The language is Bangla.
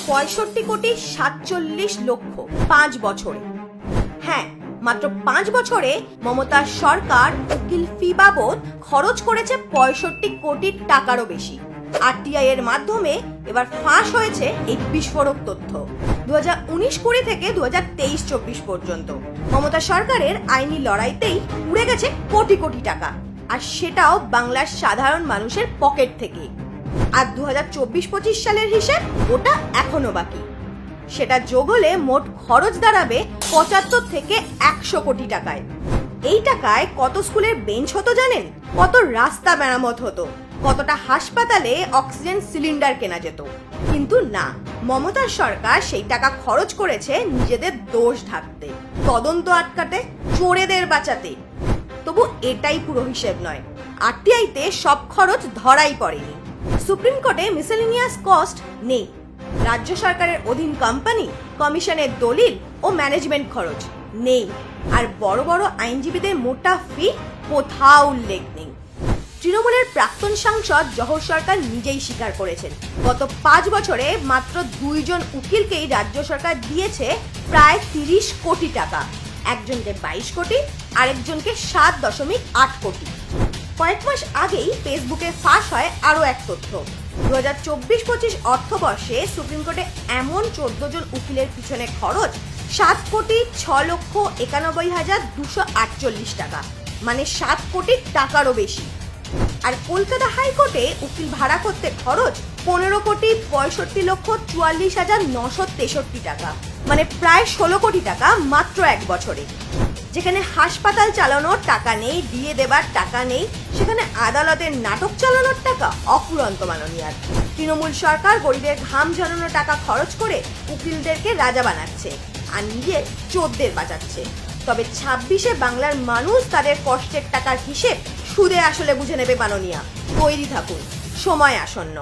65,47,00,000 5 বছরে। হ্যাঁ, মাত্র 5 বছরে মমতার সরকার উকিল ফি বাবদ খরচ করেছে 65 কোটি টাকারও বেশি। আরটিআই এর মাধ্যমে এবার ফাঁস হয়েছে এই বিস্ফোরক তথ্য। 2019-20 থেকে 2023-24 পর্যন্ত মমতা সরকারের আইনি লড়াইতেই উড়ে গেছে কোটি কোটি টাকা, আর সেটাও বাংলার সাধারণ মানুষের পকেট থেকে। আর 2024-25 সালের হিসেব ওটা এখনো বাকি। সেটা যোগ হলে মোট খরচ দাঁড়াবে 75 থেকে 100 কোটি টাকায়। এই টাকায় কত স্কুলের বেঞ্চ হতো জানেন? কত রাস্তা মেরামত হতো? কতটা হাসপাতালে অক্সিজেন সিলিন্ডার কেনা যেত? কিন্তু না, মমতার সরকার সেই টাকা খরচ করেছে নিজেদের দোষ ঢাকতে, তদন্ত আটকাতে, চোরেদের বাঁচাতে। তবু এটাই পুরো হিসেব নয়। আরটিআইতে সব খরচ ধরাই পড়েনি। সুপ্রিম কোর্টে মিসেলেনিয়াস কস্ট নেই। রাজ্য সরকারের অধীন কোম্পানি, কমিশনের দলিল ও ম্যানেজমেন্ট খরচ নেই। আর বড় বড় আইনজীবীদের মোটা ফি কোথাও উল্লেখ নেই। তৃণমূলের প্রাক্তন সাংসদ জহর সরকার নিজেই স্বীকার করেছেন, গত 5 বছরে মাত্র 2 জন উকিলকেই রাজ্য সরকার দিয়েছে প্রায় 30 কোটি টাকা। একজনকে 22 কোটি, আরেকজনকে 7.8 কোটি। কয়েক মাস আগেই ফেসবুকে ফাঁস হয় আরও এক তথ্য। 2024-25 অর্থবর্ষে সুপ্রিম কোর্টে এমন 14 জন উকিলের পিছনে খরচ 7,06,91,248 টাকা, মানে 7 কোটি টাকারও বেশি। আর কলকাতা হাইকোর্টে উকিল ভাড়া করতে খরচ 15,65,44,963 টাকা, মানে প্রায় 16 কোটি টাকা মাত্র এক বছরে। যেখানে হাসপাতাল চালানোর টাকা নেই, দিয়ে দেবার টাকা নেই, সেখানে আদালতের নাটক চালানোর টাকা অফুরন্ত মাননীয়ার। তৃণমূল সরকার গরিবের ঘাম ঝরানো টাকা খরচ করে উকিলদেরকে রাজা বানাচ্ছে আর নিজে চোরদের বাঁচাচ্ছে। তবে 26-এ বাংলার মানুষ তাদের কষ্টের টাকার হিসেব সুদে আসলে বুঝে নেবে মাননীয়া। তৈরি থাকুন, সময় আসন্ন।